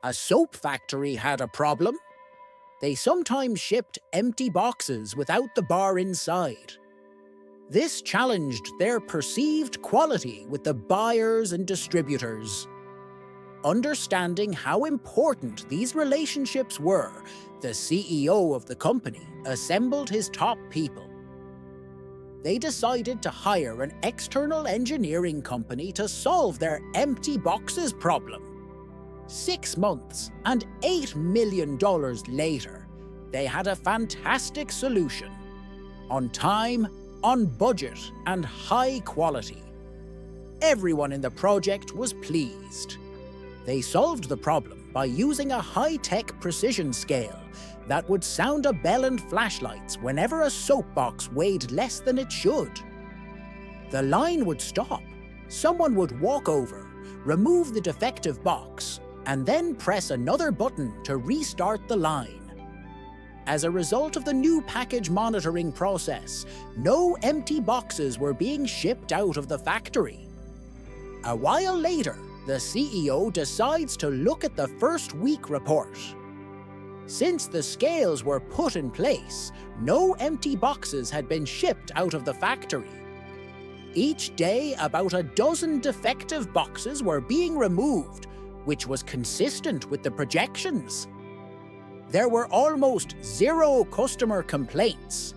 A soap factory had a problem. They sometimes shipped empty boxes without the bar inside. This challenged their perceived quality with the buyers and distributors. Understanding how important these relationships were, the CEO of the company assembled his top people. They decided to hire an external engineering company to solve their empty boxes problem. 6 months and $8 million later, they had a fantastic solution. On time, on budget, and high quality. Everyone in the project was pleased. They solved the problem by using a high-tech precision scale that would sound a bell and flashlights whenever a soapbox weighed less than it should. The line would stop. Someone would walk over, remove the defective box, and then press another button to restart the line. As a result of the new package monitoring process, no empty boxes were being shipped out of the factory. A while later, the CEO decides to look at the first week report. Since the scales were put in place, no empty boxes had been shipped out of the factory. Each day, about a dozen defective boxes were being removed, which was consistent with the projections. There were almost zero customer complaints,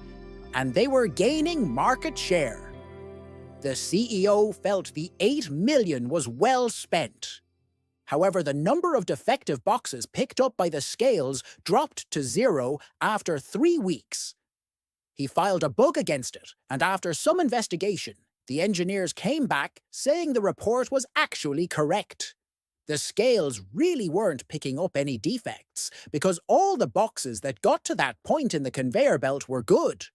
and they were gaining market share. The CEO felt the $8 million was well spent. However, the number of defective boxes picked up by the scales dropped to 0 after 3 weeks. He filed a bug against it, and after some investigation, the engineers came back saying the report was actually correct. The scales really weren't picking up any defects because all the boxes that got to that point in the conveyor belt were good.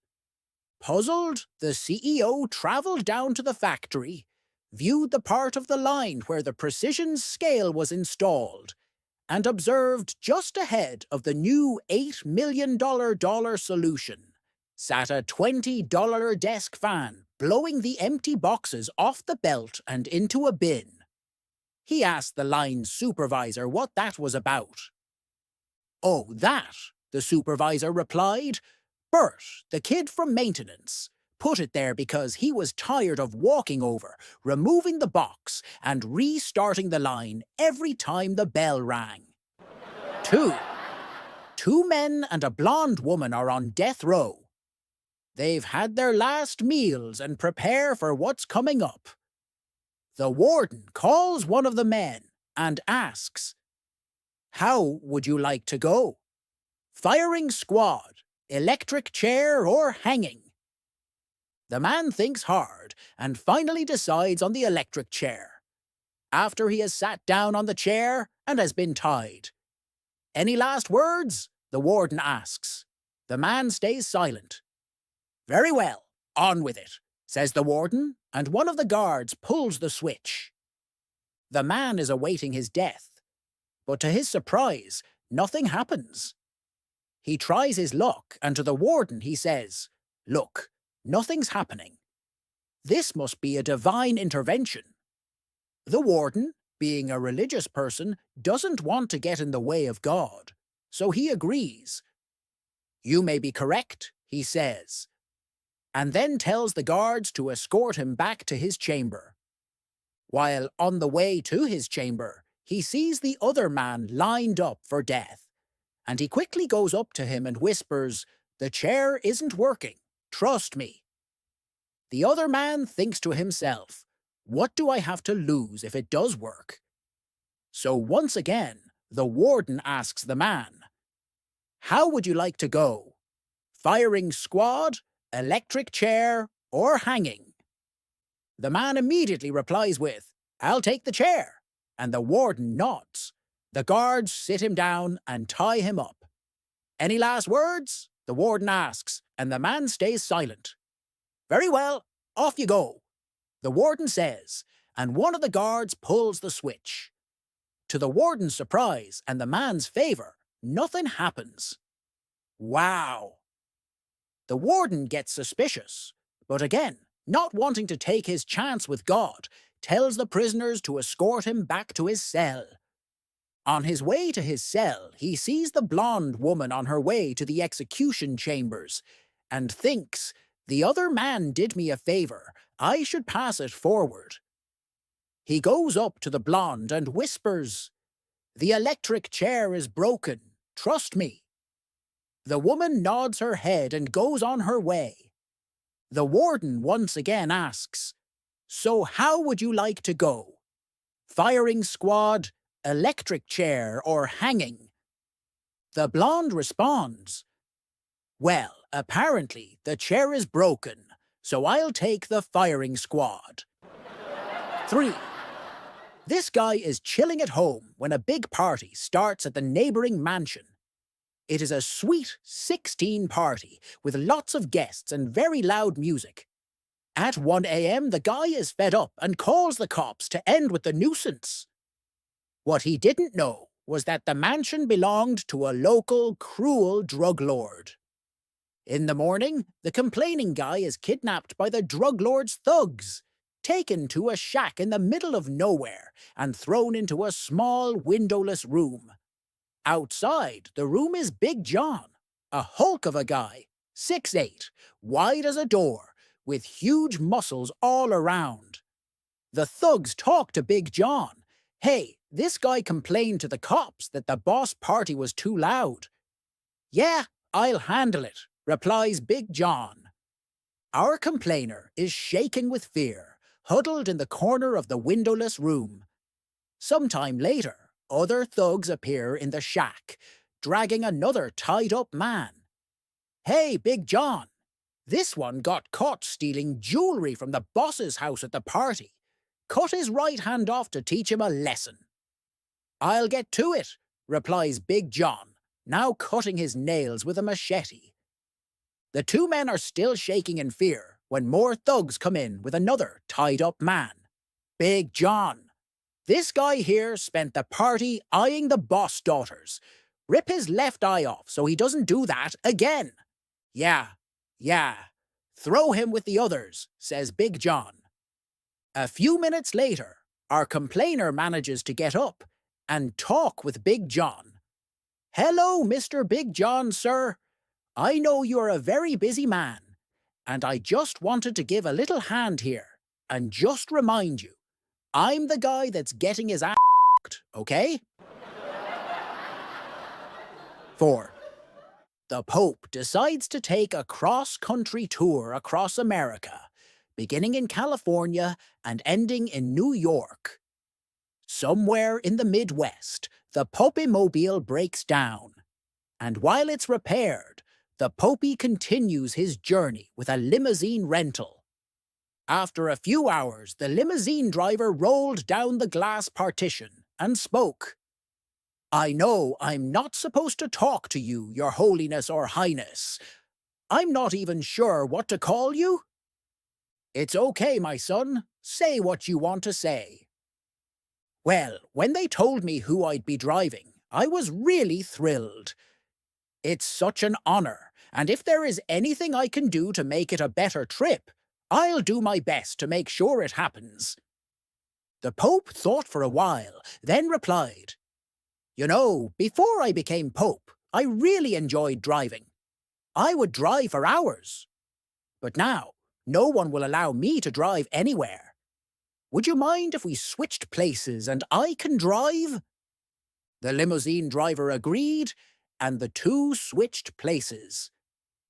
Puzzled, the CEO travelled down to the factory, viewed the part of the line where the precision scale was installed, and observed just ahead of the new $8 million solution sat a $20 desk fan blowing the empty boxes off the belt and into a bin. He asked the line supervisor what that was about. "Oh, that," the supervisor replied. "Bert, the kid from maintenance, put it there because he was tired of walking over, removing the box, and restarting the line every time the bell rang." 2. Two men and a blonde woman are on death row. They've had their last meals and prepare for what's coming up. The warden calls one of the men and asks, "How would you like to go? Firing squad, electric chair, or hanging?" The man thinks hard and finally decides on the electric chair. After he has sat down on the chair and has been tied. "Any last words?" the warden asks. The man stays silent. "Very well, on with it," says the warden, and one of the guards pulls the switch. The man is awaiting his death, but to his surprise, nothing happens. He tries his luck, and to the warden he says, "Look, nothing's happening. This must be a divine intervention." The warden, being a religious person, doesn't want to get in the way of God, so he agrees. "You may be correct," he says, and then tells the guards to escort him back to his chamber. While on the way to his chamber, he sees the other man lined up for death, and he quickly goes up to him and whispers, "The chair isn't working, trust me." The other man thinks to himself, "What do I have to lose if it does work?" So once again, the warden asks the man, "How would you like to go? Firing squad, electric chair, or hanging?" The man immediately replies with, "I'll take the chair," and the warden nods. The guards sit him down and tie him up. "Any last words?" the warden asks, and the man stays silent. "Very well, off you go," the warden says, and one of the guards pulls the switch. To the warden's surprise and the man's favour, nothing happens. Wow! The warden gets suspicious, but again, not wanting to take his chance with God, tells the prisoners to escort him back to his cell. On his way to his cell, he sees the blonde woman on her way to the execution chambers, and thinks, the other man did me a favor, I should pass it forward. He goes up to the blonde and whispers, "The electric chair is broken, trust me." The woman nods her head and goes on her way. The warden once again asks, "So how would you like to go? Firing squad, electric chair, or hanging?" The blonde responds, "Well, apparently the chair is broken, so I'll take the firing squad." 3. This guy is chilling at home when a big party starts at the neighboring mansion. It is a sweet 16 party with lots of guests and very loud music. At 1 a.m., the guy is fed up and calls the cops to end with the nuisance. What he didn't know was that the mansion belonged to a local, cruel drug lord. In the morning, the complaining guy is kidnapped by the drug lord's thugs, taken to a shack in the middle of nowhere, and thrown into a small, windowless room. Outside, the room is Big John, a hulk of a guy, 6'8", wide as a door, with huge muscles all around. The thugs talk to Big John. "Hey, this guy complained to the cops that the boss party was too loud." "Yeah, I'll handle it," replies Big John. Our complainer is shaking with fear, huddled in the corner of the windowless room. Sometime later, other thugs appear in the shack, dragging another tied-up man. "Hey, Big John, this one got caught stealing jewelry from the boss's house at the party. Cut his right hand off to teach him a lesson." "I'll get to it," replies Big John, now cutting his nails with a machete. The two men are still shaking in fear when more thugs come in with another tied-up man. Big John. "This guy here spent the party eyeing the boss daughters. Rip his left eye off so he doesn't do that again." Yeah. "Throw him with the others," says Big John. A few minutes later, our complainer manages to get up and talk with Big John. "Hello, Mr. Big John, sir. I know you're a very busy man, and I just wanted to give a little hand here and just remind you, I'm the guy that's getting his ass kicked, okay?" 4. The Pope decides to take a cross-country tour across America, beginning in California and ending in New York. Somewhere in the Midwest, the Popey-mobile breaks down, and while it's repaired, the Popey continues his journey with a limousine rental. After a few hours, the limousine driver rolled down the glass partition and spoke. "I know I'm not supposed to talk to you, Your Holiness or Highness. I'm not even sure what to call you." "It's okay, my son. Say what you want to say." "Well, when they told me who I'd be driving, I was really thrilled. It's such an honor, and if there is anything I can do to make it a better trip, I'll do my best to make sure it happens." The Pope thought for a while, then replied, "You know, before I became Pope, I really enjoyed driving. I would drive for hours. But now, no one will allow me to drive anywhere. Would you mind if we switched places and I can drive?" The limousine driver agreed, and the two switched places.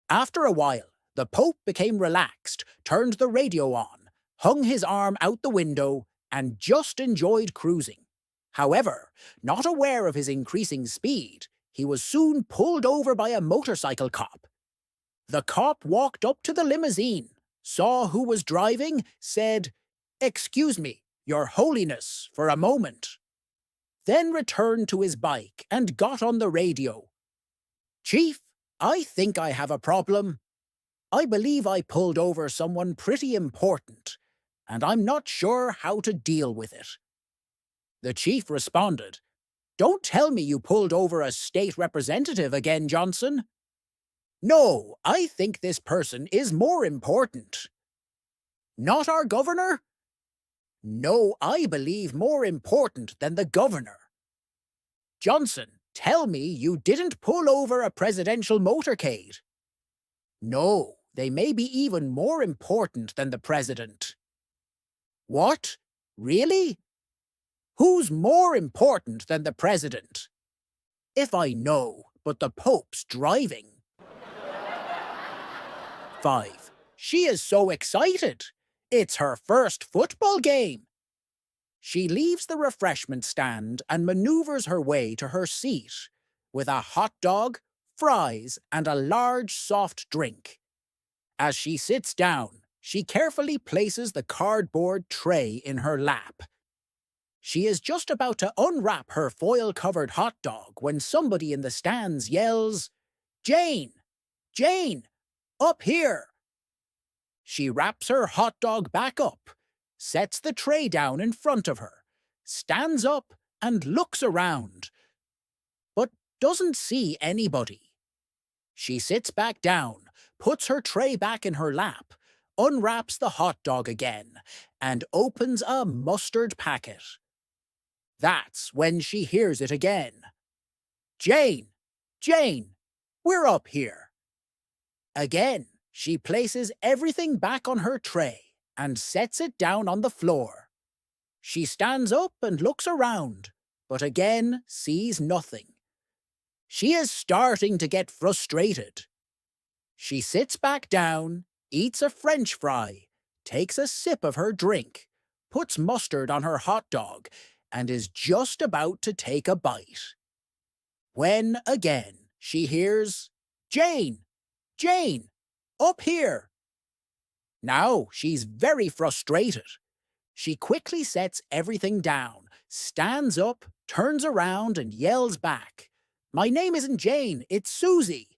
After a while, the Pope became relaxed, turned the radio on, hung his arm out the window, and just enjoyed cruising. However, not aware of his increasing speed, he was soon pulled over by a motorcycle cop. The cop walked up to the limousine, saw who was driving, said, "Excuse me, Your Holiness, for a moment," then returned to his bike and got on the radio. "Chief, I think I have a problem. I believe I pulled over someone pretty important, and I'm not sure how to deal with it." The chief responded, "Don't tell me you pulled over a state representative again, Johnson." "No, I think this person is more important." "Not our governor?" No, I believe more important than the governor. Johnson, tell me you didn't pull over a presidential motorcade. No, they may be even more important than the president. What? Really? Who's more important than the president? If I know, but the Pope's driving. 5. She is so excited. It's her first football game. She leaves the refreshment stand and maneuvers her way to her seat with a hot dog, fries, and a large soft drink. As she sits down, she carefully places the cardboard tray in her lap. She is just about to unwrap her foil-covered hot dog when somebody in the stands yells, "Jane! Jane! Up here!" She wraps her hot dog back up, sets the tray down in front of her, stands up and looks around, but doesn't see anybody. She sits back down, puts her tray back in her lap, unwraps the hot dog again, and opens a mustard packet. That's when she hears it again. "Jane! Jane! We're up here!" Again, she places everything back on her tray and sets it down on the floor. She stands up and looks around, but again sees nothing. She is starting to get frustrated. She sits back down, eats a French fry, takes a sip of her drink, puts mustard on her hot dog, and is just about to take a bite. When, again, she hears, "Jane! Jane! Up here!" Now she's very frustrated. She quickly sets everything down, stands up, turns around, and yells back, "My name isn't Jane, it's Susie."